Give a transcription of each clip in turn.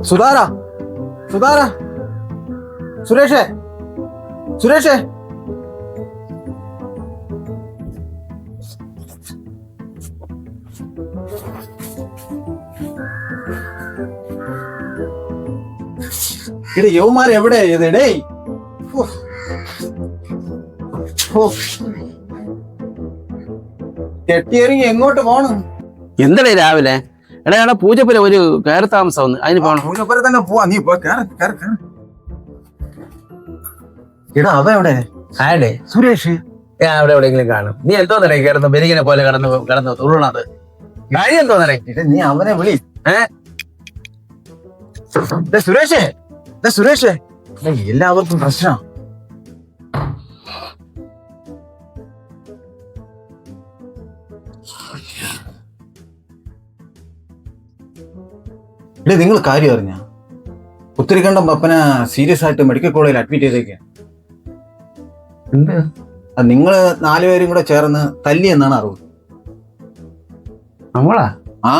സുധാര, സുധാര, സുരേഷേ, സുരേഷേ. ഇടേ യവന്മാർ എവിടെ ഡേ? കെട്ടിയിറങ്ങി എങ്ങോട്ട് പോണ്? എന്തടേ രാവിലെ? എടാ എടാ പൂജപ്പുര ഒരു കയറി താമസം വന്ന് അതിന് പോകണം. പൂജപ്പുര തന്നെ പോവാ. നീ ഇടാ അവ എവിടെ? ആടെ സുരേഷ് ഞാൻ അവിടെ എവിടെയെങ്കിലും കാണും. നീ എന്തോന്നടേ കിടന്ന് ബെരികിനെ പോലെ കിടന്ന് തുള്ളണത്? കാര്യം എന്തോന്നടേ? നീ അവനെ വിളി. സുരേഷേ, സുരേഷേ, എല്ലാവർക്കും പ്രശ്നം. ഇടേ നിങ്ങൾ കാര്യം അറിഞ്ഞ? പുത്തരിക്കണ്ടം പപ്പനെ സീരിയസ് ആയിട്ട് മെഡിക്കൽ കോളേജിൽ അഡ്മിറ്റ് ചെയ്തേക്കാ. നിങ്ങള് 4 പേരും കൂടെ ചേർന്ന് തല്ലി എന്നാണ് അറിവ്. നമ്മളാ? ആ,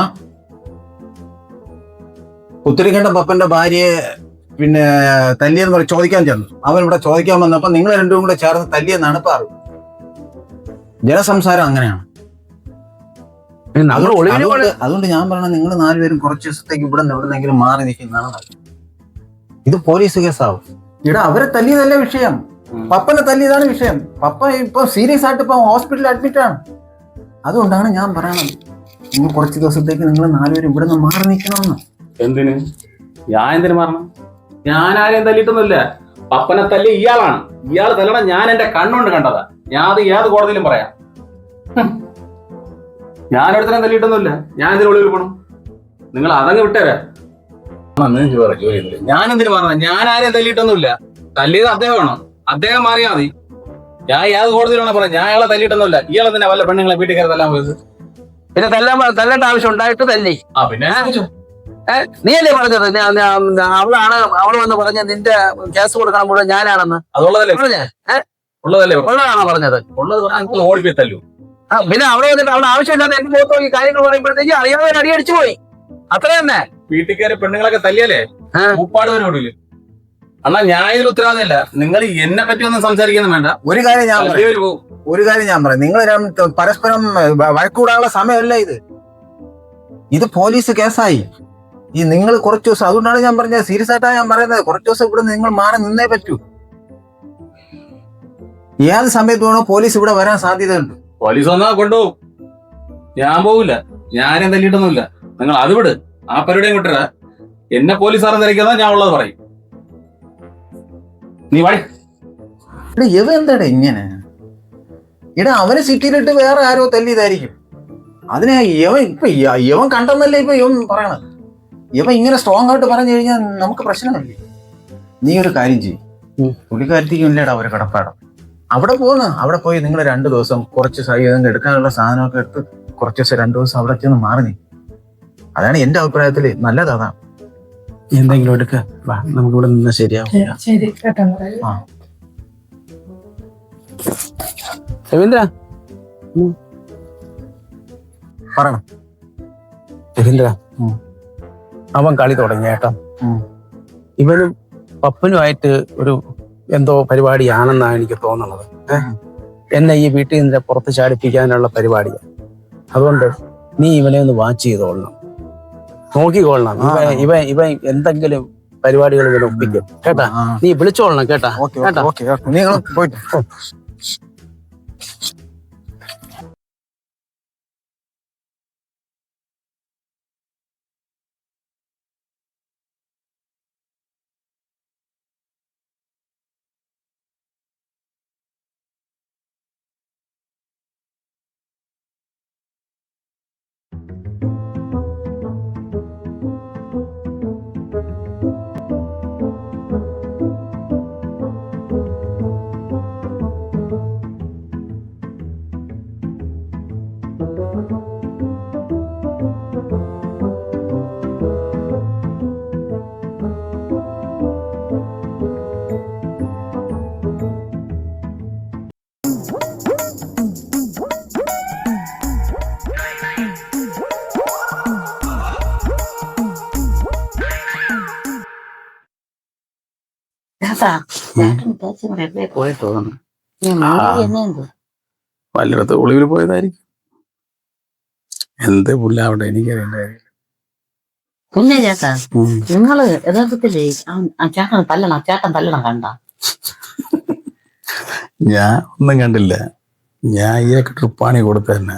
പുത്തരിക്കണ്ടം പപ്പന്റെ ഭാര്യയെ പിന്നെ തല്ലിയെന്ന് പറഞ്ഞ് ചോദിക്കാൻ ചെന്നു. അവൻ ഇവിടെ ചോദിക്കാൻ വന്നപ്പോ നിങ്ങൾ രണ്ടും കൂടെ ചേർന്ന് തല്ലിയെന്നാണ് ഇപ്പൊ അറിവ്. ജനസംസാരം അങ്ങനെയാണ്. അതുകൊണ്ട് ഞാൻ പറഞ്ഞ നിങ്ങൾ 4 പേരും കുറച്ച് ദിവസത്തേക്ക് ഇവിടെ എവിടെന്നെങ്കിലും മാറി നിൽക്കുന്നതാണ് നല്ലത്. ഇത് പോലീസ് കേസാവും. ഇവിടെ അവരെ തല്ലിയതല്ല വിഷയം, പപ്പനെ തല്ലിയതാണ് വിഷയം. പപ്പ ഇപ്പൊ സീരിയസ് ആയിട്ട് ഇപ്പൊ ഹോസ്പിറ്റലിൽ അഡ്മിറ്റ് ആണ്. അതുകൊണ്ടാണ് ഞാൻ പറയണത്, നിങ്ങൾ കുറച്ച് ദിവസത്തേക്ക് നിങ്ങൾ 4 പേരും ഇവിടെ നിന്ന് മാറി നിൽക്കണമെന്ന്. എന്തിന്? ഞാൻ എന്തിനു മാറണം? ഞാൻ ആരെയും തല്ലിയിട്ടൊന്നുമില്ല. പപ്പനെ തല്ലി ഇയാളാണ്. ഇയാൾ തല്ലണം ഞാൻ എന്റെ കണ്ണുകൊണ്ട് കണ്ടതാ. ഞാൻ അത് ഏത് കോടതിയിലും പറയാം. ഞാൻ ഒരുത്തരം തല്ലിയിട്ടൊന്നുമില്ല. ഞാൻ എന്തിനു ഒളിവിൽ പോണം? നിങ്ങൾ അതങ്ങ് വിട്ടേരാ. ഞാൻ എന്തിനു പറഞ്ഞ? ഞാൻ ആരെയും തല്ലിയിട്ടൊന്നുമില്ല. തല്ലിയത് അദ്ദേഹമാണ്. അദ്ദേഹം മാറിയാൽ മതി. ഞാൻ ഏത് കോടതിയിലാണ് പറയാം. ഞാൻ അയാളെ തല്ലിയിട്ടൊന്നുമില്ല. ഇയാളെ തന്നെ വല്ല പെണ്ണുങ്ങളെ വീട്ടിൽ കയറി തല്ലാൻ പോയത്. പിന്നെ തല്ലേണ്ട ആവശ്യം ഉണ്ടായിട്ട് തല്ലി. ആ പിന്നെ നീ അല്ലേ പറഞ്ഞത് അവള് വന്ന് പറഞ്ഞ നിന്റെ കേസ് കൊടുക്കണം മുഴുവൻ ഞാനാണെന്ന്? അതുള്ളതല്ലേ ഉള്ളതാണോ പറഞ്ഞത്? ഉള്ളത് ഓടിപ്പോയി തല്ലു. പിന്നെ അവിടെ വന്നിട്ട് അവിടെ ആവശ്യമില്ലാതെ എന്റെ മുഖത്ത് നോക്കി കാര്യങ്ങൾ പറയുമ്പോഴത്തേക്ക് അറിയാതെ അടി അടിച്ചു പോയി. അത്ര തന്നെ. വീട്ടിൽ കയറി പെണ്ണുങ്ങളൊക്കെ തല്ലിയാലേ ഉപ്പാട് വരെ ഓടില്ല. അണ്ണാ ഞാൻ ഇതിൽ ഉത്തരവാദില്ല. നിങ്ങൾ എന്നെ പറ്റി ഒന്നും സംസാരിക്കുന്നു വേണ്ട. ഒരു കാര്യം ഞാൻ പറയാം, നിങ്ങൾ പരസ്പരം വഴക്കൂടാനുള്ള സമയമല്ല ഇത്. ഇത് പോലീസ് കേസായി. ഈ നിങ്ങൾ കുറച്ച് ദിവസം, അതുകൊണ്ടാണ് ഞാൻ പറഞ്ഞത്, സീരിയസ് ആയിട്ടാണ് ഞാൻ പറയുന്നത്, കുറച്ച് ദിവസം ഇവിടെ നിങ്ങൾ മാറി നിന്നേ പറ്റൂ. ഏത് സമയത്ത് വേണോ പോലീസ് ഇവിടെ വരാൻ സാധ്യതയുണ്ട്. പോലീസ് വന്നാ കൊണ്ടുപോകും. ഞാൻ പോകില്ല. ഞാനും തല്ലിയിട്ടൊന്നുമില്ല. നിങ്ങൾ അത് വിട്. ആ പരിപാടിയും വിട്ടരാ. എന്നെ പോലീസുകാരൻ തിരക്കുന്ന ഞാൻ ഉള്ളത് പറയും. നീ വഴി. ഇവ എന്താടാ ഇങ്ങനെ? അവനെ സിറ്റിയിലിട്ട് വേറെ ആരോ തല്ലിയതായിരിക്കും. അതിനെ ഇവൻ കണ്ടെന്നല്ലേ ഇപ്പൊ ഇവൻ പറയണത്. ഇവൻ ഇങ്ങനെ സ്ട്രോങ് ആയിട്ട് പറഞ്ഞു കഴിഞ്ഞാൽ നമുക്ക് പ്രശ്നമല്ലേ. നീ ഒരു കാര്യം ചെയ്യും, പുള്ളിക്കാരത്തേക്കും ഇല്ലേടാ ഒരു കടപ്പാടം. അവിടെ അവിടെ പോയി നിങ്ങൾ 2 ദിവസം കുറച്ച് എടുക്കാനുള്ള സാധനമൊക്കെ എടുത്ത് കുറച്ച് ദിവസം 2 ദിവസം അവിടെ ചെന്ന് മാറി നീ. അതാണ് എന്റെ അഭിപ്രായത്തില് നല്ലത്. അതാണ്. എന്തെങ്കിലും എടുക്ക, നമുക്ക് ഇവിടെ നിന്ന് ശരിയാവും. രവീന്ദ്ര പറയണം. രവീന്ദ്ര, അവൻ കളി തുടങ്ങി കേട്ടോ. ഇവനും പപ്പനുമായിട്ട് ഒരു എന്തോ പരിപാടിയാണെന്നാണ് എനിക്ക് തോന്നുന്നത്. എന്നെ ഈ വീട്ടിൽ നിന്ന് പുറത്ത് ചാടിപ്പിക്കാനുള്ള പരിപാടിയാണ്. അതുകൊണ്ട് നീ ഇവനെ ഒന്ന് വാച്ച് ചെയ്തോളണം, നോക്കിക്കൊള്ളണം. ഇവ എന്തെങ്കിലും പരിപാടികൾ ഇവനെ ഒപ്പിക്കും കേട്ടാ. നീ വിളിച്ചോളണം കേട്ടാ. കേട്ടാ. പോയി തോന്നുന്നു എന്നെന്തോ വല്ലയിടത്ത് ഒളിവിൽ പോയതായിരിക്കും. എന്ത് പുല്ലാവട്ടെ, എനിക്കറിയണ്ട കാര്യം. പിന്നെ ചേട്ടാ നിങ്ങള് യഥാർത്ഥത്തില് ചേട്ടൻ തല്ലണം കണ്ട ഞാൻ ഒന്നും കണ്ടില്ല. ഞാൻ ഇയാൾക്ക് ട്രിപ്പാണി കൊടുത്ത തന്നെ.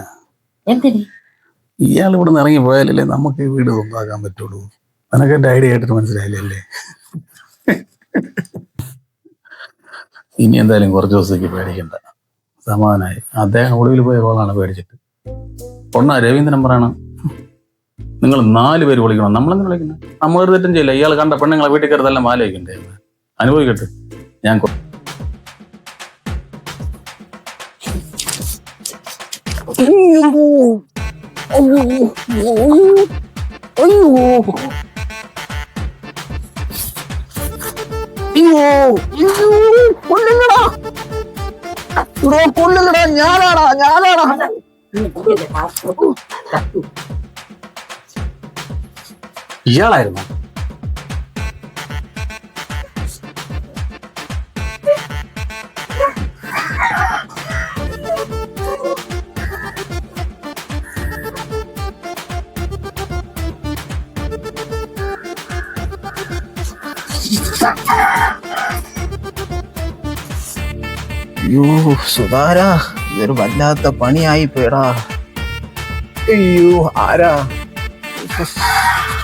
എന്തിന് ഇയാൾ ഇവിടെ നിന്ന് ഇറങ്ങി പോയാലല്ലേ നമുക്ക് ഈ വീട് സ്വന്തമാക്കാൻ പറ്റുള്ളൂ. നിനക്ക് എന്റെ ഐഡിയ കേട്ടിട്ട് മനസ്സിലായില്ലേ? ഇനി എന്തായാലും കുറച്ച് ദിവസത്തേക്ക് പേടിക്കണ്ട, സമാധാനായി. അദ്ദേഹം ഒളിവിൽ പോയ കോളാണ് പേടിച്ചിട്ട്. പൊണ്ണ രവീന്ദ്രൻ പറയണം നിങ്ങൾ 4 പേര് വിളിക്കണം. നമ്മളെന്തിനാ വിളിക്കുന്നത്? നമ്മൾ ഒരു തെറ്റും ചെയ്യില്ല. ഇയാൾ കണ്ട പെണ്ണുങ്ങളെ വീട്ടിൽ കയറതെല്ലാം മാല വയ്ക്കണ്ടേ? അനുഭവിക്കട്ടെ. ഞാൻ ഞാനാടാ ഇയാളായിരുന്നു. അയ്യോ സുധാര, ഇതൊരു വല്ലാത്ത പണിയായി പോയടാ. അയ്യോ ആരാ?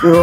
അയ്യോ